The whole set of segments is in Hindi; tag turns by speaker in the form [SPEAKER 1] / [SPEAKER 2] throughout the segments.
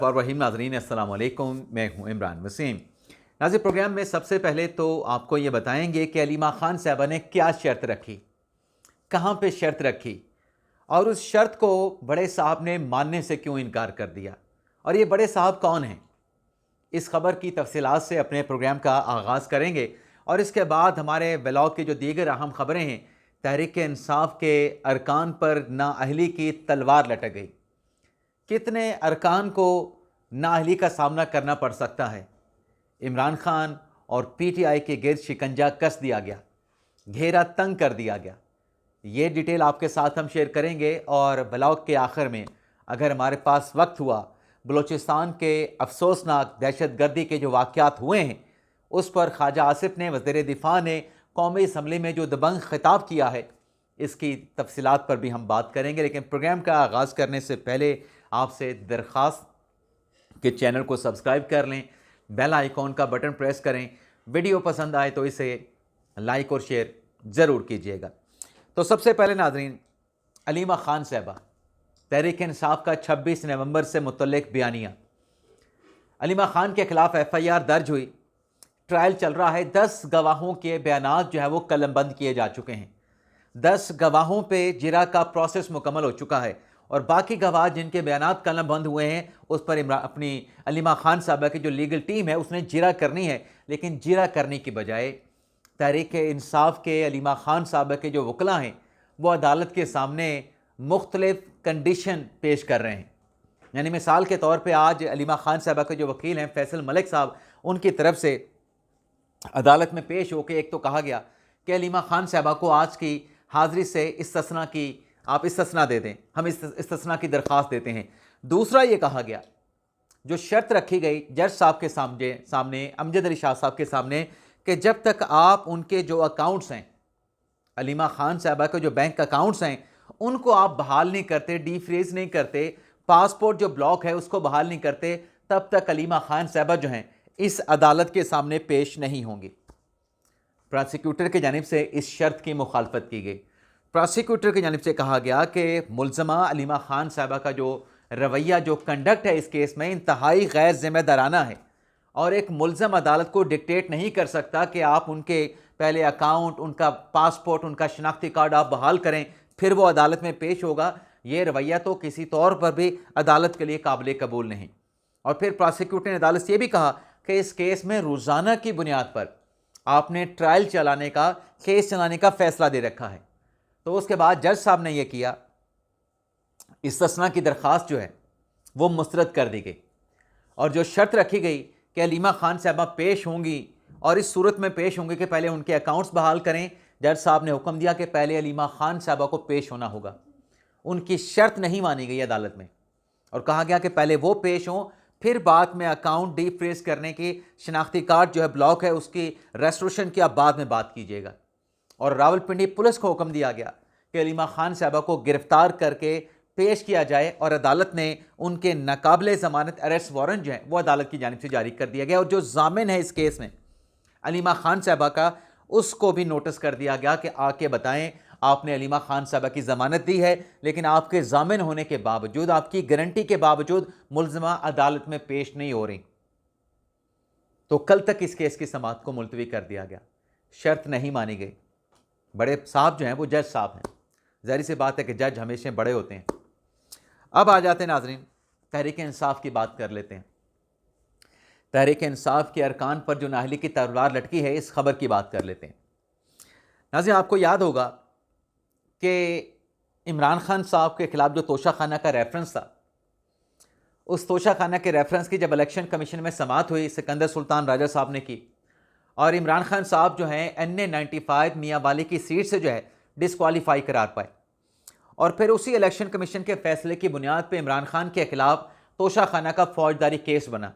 [SPEAKER 1] और रहीम नाज़रीन अस्सलाम वालेकुम, मैं हूं इमरान वसीम। नाज़रीन, प्रोग्राम में सबसे पहले तो आपको ये बताएंगे कि अलीमा ख़ान साहबा ने क्या शर्त रखी, कहाँ पे शर्त रखी और उस शर्त को बड़े साहब ने मानने से क्यों इनकार कर दिया और ये बड़े साहब कौन हैं। इस खबर की तफसीलात से अपने प्रोग्राम का आगाज़ करेंगे और इसके बाद हमारे ब्लॉग की जो दीगर अहम खबरें हैं, तहरीक इंसाफ के अरकान पर नाअहली की तलवार लटक गई। कितने अरकान को नाअहली का सामना करना पड़ सकता है। इमरान खान और पीटीआई के गिर्द शिकंजा कस दिया गया, घेरा तंग कर दिया गया। ये डिटेल आपके साथ हम शेयर करेंगे और ब्लॉग के आखिर में अगर हमारे पास वक्त हुआ, बलूचिस्तान के अफसोसनाक दहशतगर्दी के जो वाक़यात हुए हैं उस पर ख्वाजा आसिफ ने, वज़ीर दिफा ने कौमी असम्बली में जो दबंग खिताब किया है, इसकी तफसीलात पर भी हम बात करेंगे। लेकिन प्रोग्राम का आगाज़ करने से पहले आपसे दरख्वास्त कि चैनल को सब्सक्राइब कर लें, बेल आइकॉन का बटन प्रेस करें, वीडियो पसंद आए तो इसे लाइक और शेयर ज़रूर कीजिएगा। तो सबसे पहले नाज़रीन, अलीमा ख़ान साहबा, तहरीक इंसाफ का 26 नवंबर से मुतल्लिक़ बयानिया। अलीमा ख़ान के ख़िलाफ़ FIR दर्ज हुई, ट्रायल चल रहा है। 10 गवाहों के बयानात जो है वो कलमबंद किए जा चुके हैं। 10 गवाहों पे जिरा का प्रोसेस मुकम्मल हो चुका है और बाकी गवाह जिनके बयानात कलमबंद हुए हैं उस पर अपनी अलीमा ख़ान साहबा की जो लीगल टीम है उसने जिरा करनी है। लेकिन जिरा करने की बजाय तहरीक इंसाफ के अलीमा ख़ान साहबा के जो वकला हैं वो अदालत के सामने मुख्तलिफ कंडीशन पेश कर रहे हैं। यानी मिसाल के तौर पर आज अलीमा ख़ान साहबा के जो वकील हैं फैसल मलिक साहब, उनकी तरफ से अदालत में पेश होकर एक तो कहा गया कि अलीमा ख़ान साहबा को आज की हाज़िरी से इस्तिस्ना की आप इस्तिस्ना दे दें, हम इस्तिस्ना की दरख्वास्त देते हैं। दूसरा ये कहा गया, जो शर्त रखी गई जज साहब के सामने अमजद अली शाह साहब के सामने, कि जब तक आप उनके जो अकाउंट्स हैं, अलीमा ख़ान साहबा के जो बैंक अकाउंट्स हैं, उनको आप बहाल नहीं करते, डीफ्रीज नहीं करते, पासपोर्ट जो ब्लॉक है उसको बहाल नहीं करते, तब तक अलीमा ख़ान साहबा जो हैं इस अदालत के सामने पेश नहीं होंगी। प्रोसिक्यूटर की जानिब से इस शर्त की मुखालफत की गई। प्रोसिक्यूटर की जानिब से कहा गया कि मुल्ज़मा अलीमा ख़ान साहबा का जो रवैया, जो कंडक्ट है इस केस में इंतहाई गैर ज़िम्मेदाराना है और एक मुल्ज़म अदालत को डिक्टेट नहीं कर सकता कि आप उनके पहले अकाउंट, उनका पासपोर्ट, उनका शनाख्ती कार्ड आप बहाल करें, फिर वो अदालत में पेश होगा। ये रवैया तो किसी तौर पर भी अदालत के लिए काबिल कबूल नहीं। और फिर प्रोसिक्यूटर ने अदालत से ये भी कहा कि इस केस में रोज़ाना की बुनियाद पर आपने ट्रायल चलाने का, केस चलाने का फ़ैसला दे रखा है। तो उसके बाद जज साहब ने यह किया, इस्तिस्ना की दरख्वास्त जो है वो मुस्तरद कर दी गई और जो शर्त रखी गई कि अलीमा ख़ान साहबा पेश होंगी और इस सूरत में पेश होंगी कि पहले उनके अकाउंट्स बहाल करें। जज साहब ने हुक्म दिया कि पहले अलीमा ख़ान साहबा को पेश होना होगा। उनकी शर्त नहीं मानी गई अदालत में और कहा गया कि पहले वो पेश हों, फिर बाद में अकाउंट डीफ्रीज करने की, शनाख्ती कार्ड जो है ब्लॉक है उसकी रेस्टोरेशन की आप बाद में बात कीजिएगा। और रावलपिंडी पुलिस को हुक्म दिया गया कि अलीमा ख़ान साहबा को गिरफ्तार करके पेश किया जाए और अदालत ने उनके नाकाबिले ज़मानत अरेस्ट वारंट जो है वो अदालत की जानिब से जारी कर दिया गया। और जो जामिन है इस केस में अलीमा ख़ान साहबा का, उसको भी नोटिस कर दिया गया कि आके बताएं, आपने अलीमा ख़ान साहबा की ज़मानत दी है लेकिन आपके जामिन होने के बावजूद, आपकी गारंटी के बावजूद मुल्ज़मा अदालत में पेश नहीं हो रही। तो कल तक इस केस की समाअत को मुलतवी कर दिया गया, शर्त नहीं मानी गई। बड़े साहब जो हैं वो जज साहब हैं, ज़ाहिर सी बात है कि जज हमेशा बड़े होते हैं। अब आ जाते हैं नाज़रीन, तहरीक इंसाफ की बात कर लेते हैं। तहरीक इंसाफ के अरकान पर जो नाअहली की तलवार लटकी है, इस खबर की बात कर लेते हैं। नाज़रीन, आपको याद होगा कि इमरान खान साहब के ख़िलाफ़ जो तोशा खाना का रेफरेंस था, उस तोशा खाना के रेफरेंस की जब इलेक्शन कमीशन में समाअत हुई, सिकंदर सुल्तान राजा साहब ने की और इमरान खान साहब जो हैं NA-95 मियाँ वाली की सीट से जो है डिसक्वालीफाई करार पाए और फिर उसी इलेक्शन कमीशन के फैसले की बुनियाद पर इमरान खान के ख़िलाफ़ तोशा खाना का फौजदारी केस बना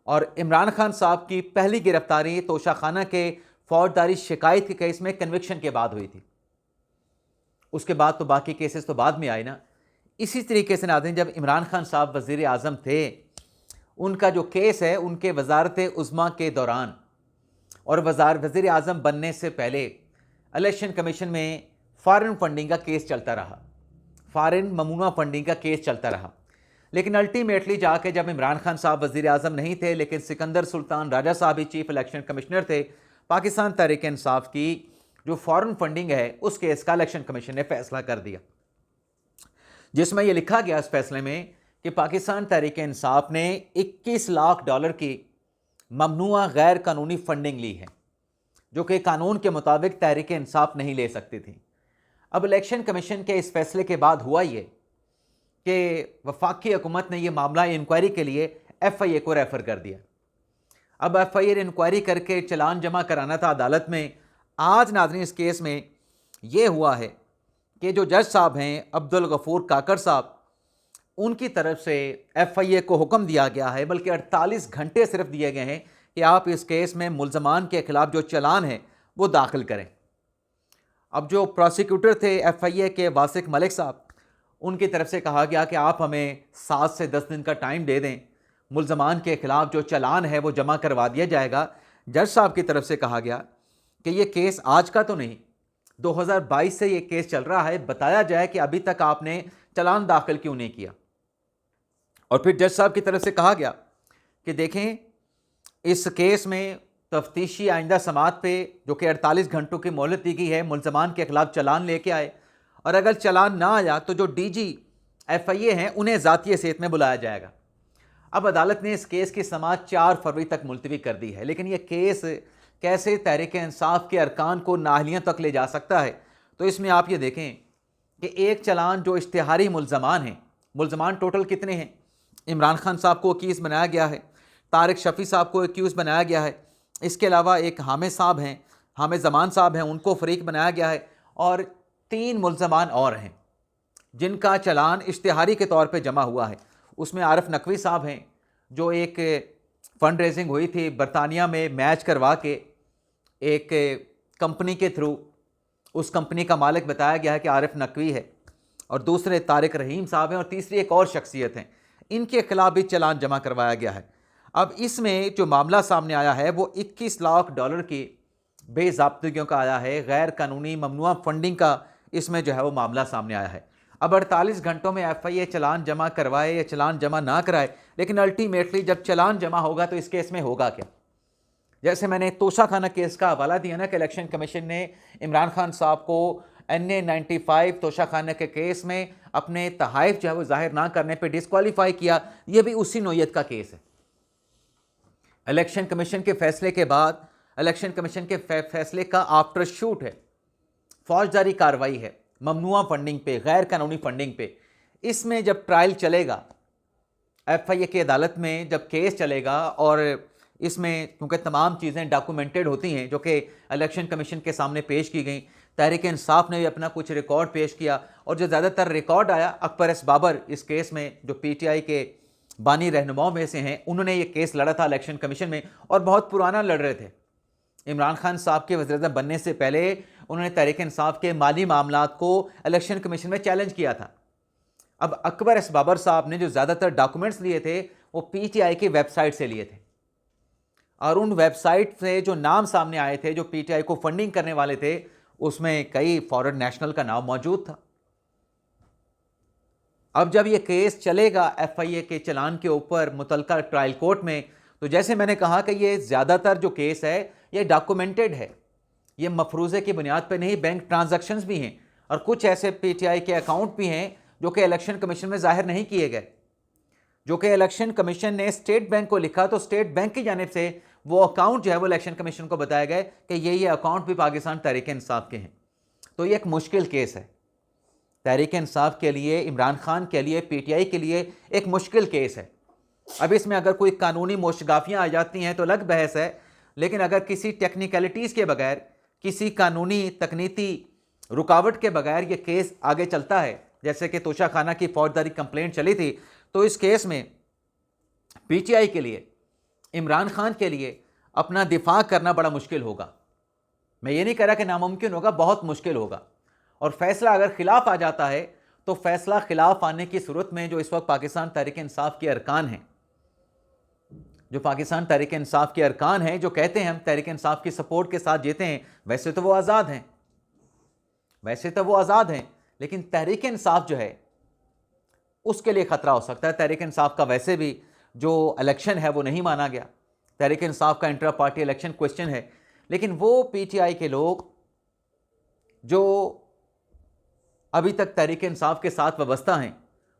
[SPEAKER 1] और इमरान खान साहब की पहली गिरफ्तारी तोशा खाना के फौजदारी शिकायत के केस में कन्विक्शन के बाद हुई थी। उसके बाद तो बाकी केसेस तो बाद में आए ना। इसी तरीके से नाज़रीन, जब इमरान खान साहब वज़ीर आज़म थे, उनका जो केस है उनके वज़ारत उज़्मा के दौरान और वज़ीर आज़म बनने से पहले इलेक्शन कमीशन में फ़ॉरेन फंडिंग का केस चलता रहा, फ़ॉरेन ममूना फंडिंग का केस चलता रहा, लेकिन अल्टीमेटली जाके जब इमरान खान साहब वज़ीर आज़म नहीं थे, लेकिन सिकंदर सुल्तान राजा साहब ही चीफ इलेक्शन कमिश्नर थे, पाकिस्तान तहरीक इंसाफ की जो फॉरेन फंडिंग है उस केस का इलेक्शन कमीशन ने फैसला कर दिया, जिसमें यह लिखा गया इस फैसले में कि पाकिस्तान तहरीक इंसाफ ने $21 लाख की ममनुआ गैर कानूनी फंडिंग ली है, जो कि कानून के मुताबिक तहरीक इंसाफ नहीं ले सकती थी। अब इलेक्शन कमीशन के इस फैसले के बाद हुआ ये कि वफाकी हुकूमत ने यह मामला इंक्वायरी के लिए FIA को रेफ़र कर दिया। अब FIA ने इंक्वायरी करके चलान जमा कराना था अदालत में। आज नाज़रीन इस केस में यह हुआ है कि जो जज साहब हैं अब्दुल गफूर काकड़ साहब, उनकी तरफ से FIA को हुक्म दिया गया है, बल्कि 48 घंटे सिर्फ दिए गए हैं कि आप इस केस में मुल्ज़मान के ख़िलाफ़ जो चलान है वो दाखिल करें। अब जो प्रोसिक्यूटर थे FIA के वासिक मलिक साहब, उनकी तरफ से कहा गया कि आप हमें 7 से 10 दिन का टाइम दे दें, मुल्ज़मान के ख़िलाफ़ जो चलान है वो जमा करवा दिया जाएगा। जज साहब की तरफ से कहा गया कि ये केस आज का तो नहीं, 2022 से ये केस चल रहा है, बताया जाए कि अभी तक आपने चलान दाखिल क्यों नहीं किया। और फिर जज साहब की तरफ से कहा गया कि देखें, इस केस में तफ्तीशी आइंदा समात पे जो कि 48 घंटों की मोहलत दी गई है, मुल्ज़मान के ख़िलाफ़ चलान लेके आए, और अगर चलान ना आया तो जो DG FIA हैं उन्हें ज़ाती हैसियत में बुलाया जाएगा। अब अदालत ने इस केस की समाअत 4 फरवरी तक मुलतवी कर दी है, लेकिन यह केस कैसे तहरीक इंसाफ के अरकान को नाअहलियत तक ले जा सकता है। तो इसमें आप ये देखें कि एक चलान जो इश्तिहारी मुल्ज़मान हैं, मुल्ज़मान टोटल कितने हैं? इमरान खान साहब को अक्यूज़ बनाया गया है, तारिक शफ़ी साहब को अक्यूज़ बनाया गया है, इसके अलावा एक हामिद साहब हैं, हामिद ज़मान साहब हैं, उनको फ़रीक बनाया गया है, और 3 मुल्ज़मान और हैं जिनका चलान इश्तिहारी के तौर पे जमा हुआ है। उसमें आरिफ नकवी साहब हैं, जो एक फ़ंड रेजिंग हुई थी बरतानिया में मैच करवा के एक कंपनी के थ्रू, उस कंपनी का मालिक बताया गया है कि आरिफ नकवी है, और दूसरे तारिक रहीम साहब हैं, और तीसरी एक और शख्सियत हैं, इनके खिलाफ भी चलान जमा करवाया गया है। अब इसमें जो मामला सामने आया है वो $21 लाख की बेज़ाब्तिगियों का आया है, गैर कानूनी ममनुआ फंडिंग का इसमें जो है वो मामला सामने आया है। अब 48 घंटों में FIA चलान जमा करवाए या चलान जमा ना कराए, लेकिन अल्टीमेटली जब चलान जमा होगा तो इस केस में होगा क्या? जैसे मैंने तोशा खाना केस का हवाला दिया ना कि इलेक्शन कमीशन ने इमरान खान साहब को NA 95 तोशा खाना के केस में अपने तहाइफ जो है वो जाहिर ना करने पर डिस्क्वालीफाई किया, यह भी उसी नोयत का केस है। इलेक्शन कमीशन के फैसले के बाद इलेक्शन कमीशन के फैसले का आफ्टर शूट है, फौजदारी कार्रवाई है ममनुआ फंडिंग पे, गैर कानूनी फंडिंग पे। इसमें जब ट्रायल चलेगा FIA की अदालत में, जब केस चलेगा, और इसमें क्योंकि तमाम चीज़ें डॉक्यूमेंटेड होती हैं जो कि इलेक्शन कमीशन के सामने पेश की गई, तहरीक इंसाफ ने भी अपना कुछ रिकॉर्ड पेश किया, और जो ज़्यादातर रिकॉर्ड आया अकबर एस बाबर इस केस में, जो PTI के बानी रहनुमाओं में से हैं, उन्होंने ये केस लड़ा था इलेक्शन कमीशन में, और बहुत पुराना लड़ रहे थे। इमरान खान साहब के वज़ीर-ए-आज़म बनने से पहले उन्होंने तहरीक इंसाफ के माली मामलात को इलेक्शन कमीशन में चैलेंज किया था। अब अकबर एस बाबर साहब ने जो ज़्यादातर डॉक्यूमेंट्स लिए थे वो PTI की वेबसाइट से लिए थे, और उन वेबसाइट से जो नाम सामने आए थे जो PTI को फंडिंग करने वाले थे, उसमें कई फॉरेन नेशनल का नाम मौजूद था। अब जब ये केस चलेगा FIA के चलान के ऊपर मुतलका ट्रायल कोर्ट में, तो जैसे मैंने कहा कि ये ज़्यादातर जो केस है ये डॉक्यूमेंटेड है, ये मफरूज़े की बुनियाद पर नहीं, बैंक ट्रांजैक्शंस भी हैं, और कुछ ऐसे PTI के अकाउंट भी हैं जो कि इलेक्शन कमीशन में जाहिर नहीं किए गए, जो कि इलेक्शन कमीशन ने स्टेट बैंक को लिखा, तो स्टेट बैंक की जानिब से वो अकाउंट जो है वो इलेक्शन कमीशन को बताया गया कि ये अकाउंट भी पाकिस्तान तहरीक इंसाफ के हैं। तो ये एक मुश्किल केस है तहरीक इंसाफ के लिए, इमरान खान के लिए, PTI के लिए एक मुश्किल केस है। अब इसमें अगर कोई कानूनी मोशगाफियाँ आ जाती हैं तो अलग बहस है, लेकिन अगर किसी टेक्निकलिटीज़ के बगैर, किसी कानूनी तकनीकी रुकावट के बगैर ये केस आगे चलता है, जैसे कि तोशा खाना की फौजदारी कंप्लेंट चली थी, तो इस केस में PTI के लिए, इमरान खान के लिए अपना दिफा करना बड़ा मुश्किल होगा। मैं ये नहीं कह रहा कि नामुमकिन होगा, बहुत मुश्किल होगा। और फैसला अगर खिलाफ आ जाता है तो फैसला खिलाफ आने की सूरत में जो इस वक्त पाकिस्तान तहरीक इंसाफ के अरकान हैं, जो पाकिस्तान तहरीक इंसाफ के अरकान हैं, जो कहते हैं हम तहरीक इंसाफ की सपोर्ट के साथ जीते हैं, वैसे तो वो आज़ाद हैं, वैसे तो वो आज़ाद हैं, लेकिन तहरीक इंसाफ जो है उसके लिए ख़तरा हो सकता है। तहरीक इंसाफ का वैसे भी जो इलेक्शन है वो नहीं माना गया, तहरीक इंसाफ का इंट्रा पार्टी इलेक्शन क्वेश्चन है, लेकिन वो पीटीआई के लोग जो अभी तक तहरीक इंसाफ के साथ वाबस्ता हैं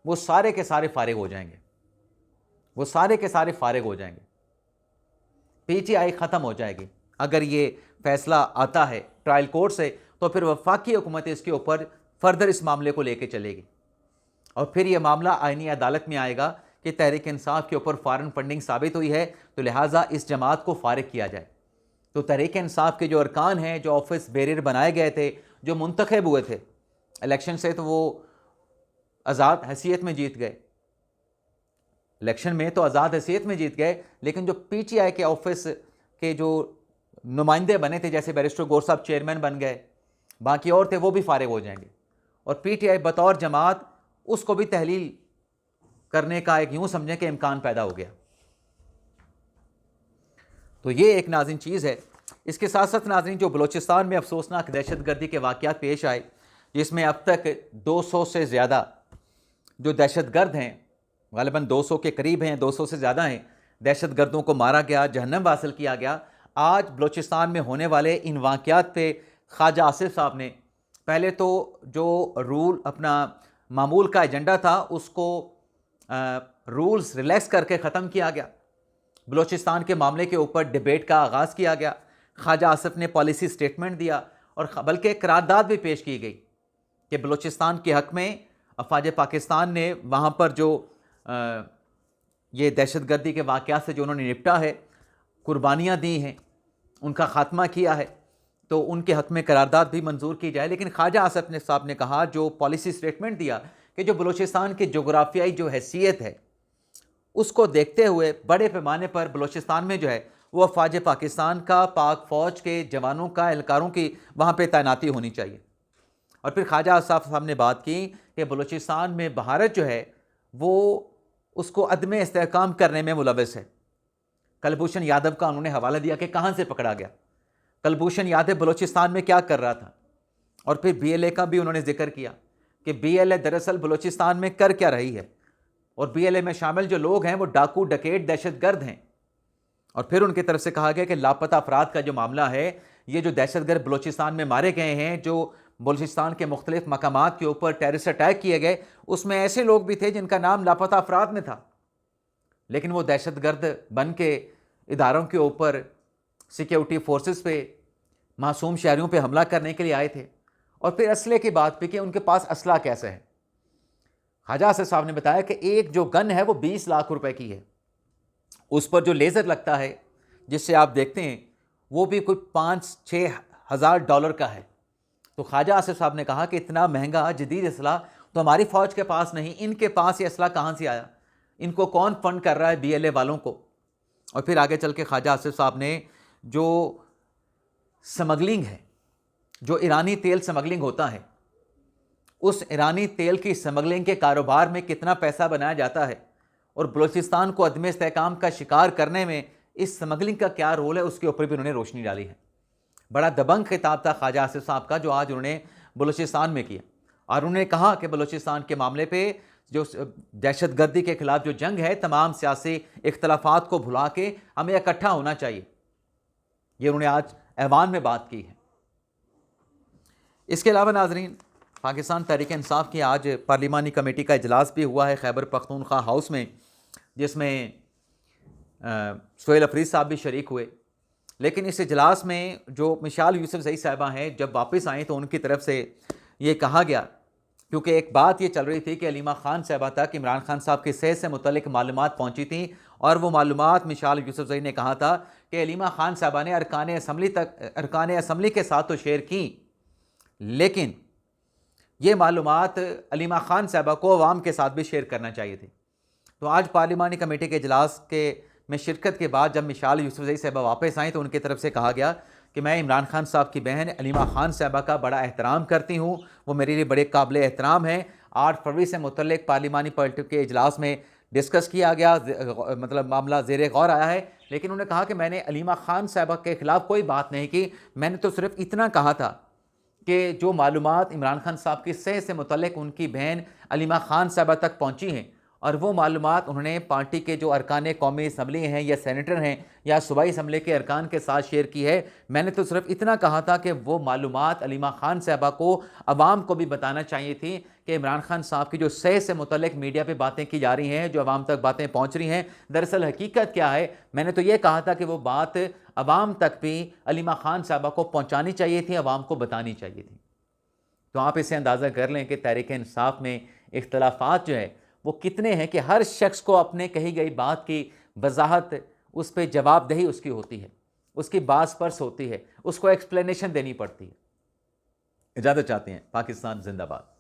[SPEAKER 1] वो सारे के सारे फारिग हो जाएंगे, वो सारे के सारे फारिग हो जाएंगे। पीटीआई ख़त्म हो जाएगी अगर ये फैसला आता है ट्रायल कोर्ट से, तो फिर वफाकी हुकूमत इसके ऊपर फर्दर इस मामले को लेके चलेगी और फिर ये मामला आईनी अदालत में आएगा कि तहरीक इंसाफ के ऊपर फॉरेन फंडिंग साबित हुई है, तो लिहाजा इस जमात को फारिग किया जाए। तो तहरीक इंसाफ के जो अरकान हैं, जो ऑफिस बेरियर बनाए गए थे, जो मुंतखब हुए थे इलेक्शन से, तो वो आज़ाद हैसियत में जीत गए, इलेक्शन में तो आज़ाद हैसियत में जीत गए, लेकिन जो पीटीआई के ऑफिस के जो नुमाइंदे बने थे, जैसे बैरिस्टर गौर साहब चेयरमैन बन गए, बाकी और थे, वो भी फारिग हो जाएंगे और पीटीआई बतौर जमात उसको भी तहलील करने का एक यूं समझें कि इम्कान पैदा हो गया। तो ये एक नाज़रीन चीज़ है। इसके साथ साथ नाज़रीन, जो बलूचिस्तान में अफसोसनाक दहशतगर्दी के वाक़यात पेश आए, जिसमें अब तक 200 से ज़्यादा जो दहशतगर्द हैं, ग़ालिबन 200 के करीब हैं, 200 से ज़्यादा हैं, दहशतगर्दों को मारा गया, जहन्नम हासिल किया गया। आज बलूचिस्तान में होने वाले इन वाक़यात पे ख्वाजा आसिफ साहब ने पहले तो जो रूल अपना मामूल का एजेंडा था उसको रूल्स रिलैक्स करके ख़त्म किया गया। बलूचिस्तान के मामले के ऊपर डिबेट का आगाज़ किया गया। ख्वाजा आसिफ ने पॉलिसी स्टेटमेंट दिया और बल्कि करारदाद भी पेश की गई कि बलूचिस्तान के हक़ में अफवाज पाकिस्तान ने वहाँ पर जो ये दहशतगर्दी के वाक़यात से जो उन्होंने निपटा है, कुर्बानियाँ दी हैं, उनका ख़ात्मा किया है, तो उनके हक़ में करारदाद भी मंजूर की जाए। लेकिन ख्वाजा आसिफ साहब ने कहा, जो पॉलिसी स्टेटमेंट दिया कि जो बलूचिस्तान की जोग्राफियाई जो हैसियत है उसको देखते हुए बड़े पैमाने पर बलूचिस्तान में जो है वो अफवाज पाकिस्तान का, पाक फ़ौज के जवानों का, एहलकारों की वहाँ पर तैनाती होनी चाहिए। और फिर ख्वाजा आसिफ साहब ने बात की कि बलूचिस्तान में भारत जो है वो उसको अदम इस्तेहकाम करने में मुलविस है। कुलभूषण यादव का उन्होंने हवाला दिया कि कहाँ से पकड़ा गया, कुलभूषण यादव बलूचिस्तान में क्या कर रहा था। और फिर बीएलए का भी उन्होंने जिक्र किया कि बीएलए दरअसल बलूचिस्तान में कर क्या रही है और बीएलए में शामिल जो लोग हैं वो डाकू, डकैत, दहशतगर्द हैं। और फिर उनकी तरफ से कहा गया कि लापता अफराद का जो मामला है, ये जो दहशतगर्द बलूचिस्तान में मारे गए हैं, जो बलूचिस्तान के मुख्तलिफ मकामात के ऊपर टेररिस्ट अटैक किए गए, उसमें ऐसे लोग भी थे जिनका नाम लापता अफराद में था, लेकिन वो दहशतगर्द बन के इदारों के ऊपर, सिक्योरिटी फोर्सेस पे, मासूम शहरियों पे हमला करने के लिए आए थे। और फिर असले की बात पे कि उनके पास असला कैसे है। ख्वाजा आसिफ साहब ने बताया कि एक जो गन है वो 20 लाख रुपए की है, उस पर जो लेज़र लगता है जिससे आप देखते हैं वो भी कोई 5-6 हज़ार डॉलर का है। तो ख्वाजा आसिफ साहब ने कहा कि इतना महंगा जदीद असला तो हमारी फ़ौज के पास नहीं, इनके पास ये असला कहाँ से आया, इनको कौन फंड कर रहा है बीएलए वालों को। और फिर आगे चल के ख्वाजा आसिफ साहब ने जो स्मगलिंग है, जो ईरानी तेल स्मगलिंग होता है, उस ईरानी तेल की स्मगलिंग के कारोबार में कितना पैसा बनाया जाता है और बलूचिस्तान को अदम इस्तेहकाम का शिकार करने में इस स्मगलिंग का क्या रोल है, उसके ऊपर भी उन्होंने रोशनी डाली है। बड़ा दबंग खिताब था ख्वाजा आसिफ साहब का जो आज उन्होंने बलूचिस्तान में किया। और उन्होंने कहा कि बलूचिस्तान के मामले पे जो दहशतगर्दी के खिलाफ जो जंग है, तमाम सियासी इख्तलाफात को भुला के हमें इकट्ठा होना चाहिए। ये उन्होंने आज ऐवान में बात की है। इसके अलावा नाजरीन, पाकिस्तान तहरीक इंसाफ की आज पार्लिमानी कमेटी का इजलास भी हुआ है खैबर पख्तूनख्वा हाउस में, जिसमें सोहेल अफरीद साहब भी शरीक हुए। लेकिन इस इजलास में जो मिशाल यूसुफजई साहिबा हैं, जब वापस आई तो उनकी तरफ से ये कहा गया, क्योंकि एक बात ये चल रही थी कि अलीमा खान साहिबा तक इमरान खान साहब की सेहत से मुतल्लिक मालूमात पहुँची थी और वो मालूमात मिशाल यूसुफजई ने कहा था कि अलीमा खान साहिबा ने अरकान असम्बली के साथ तो शेयर की, लेकिन ये मालूमात अलीमा खान साहिबा को अवाम के साथ भी शेयर करना चाहिए थी। तो आज पार्लिमानी कमेटी के इजलास में शिरकत के बाद जब मिशाल यूसुफजई साहिबा वापस आई तो उनकी तरफ से कहा गया कि मैं इमरान खान साहब की बहन अलीमा खान साहिबा का बड़ा एहतराम करती हूँ, वो मेरे लिए बड़े काबिल एहतराम हैं। 8 फरवरी से मुतल्लिक पार्लिमानी पार्टी के इजलास में डिस्कस किया गया, मतलब मामला ज़ेरे गौर आया है। लेकिन उन्होंने कहा कि मैंने अलीमा खान साहिबा के ख़िलाफ़ कोई बात नहीं की, मैंने तो सिर्फ इतना कहा था कि जो मालूमात इमरान खान साहब की सेहत से मुतल्लिक उनकी बहन अलीमा खान साहबा तक पहुंची हैं और वो मालूमात उन्होंने पार्टी के जो अरकान कौमी असम्बली हैं या सेनेटर हैं या सूबाई असम्बली के अरकान के साथ शेयर की है। मैंने तो सिर्फ इतना कहा था कि वो मालूमात अलीमा खान साहबा को, अवाम को भी बताना चाहिए थी कि इमरान खान साहब की जो सेहत से मुतल्लिक मीडिया पे बातें की जा रही हैं, जो अवाम तक बातें पहुँच रही हैं, दरअसल हकीकत क्या है। मैंने तो ये कहा था कि वो बात अवाम तक भी अलीमा खान साहबा को पहुँचानी चाहिए थी, अवाम को बतानी चाहिए थी। तो आप इसे अंदाज़ा कर लें कि तहरीक इंसाफ में इख्तलाफात जो है वो कितने हैं कि हर शख्स को अपने कही गई बात की वजाहत, उस पर जवाबदेही उसकी होती है, उसकी बास पर्स होती है, उसको एक्सप्लेनेशन देनी पड़ती है। इजाज़त चाहते हैं। पाकिस्तान जिंदाबाद।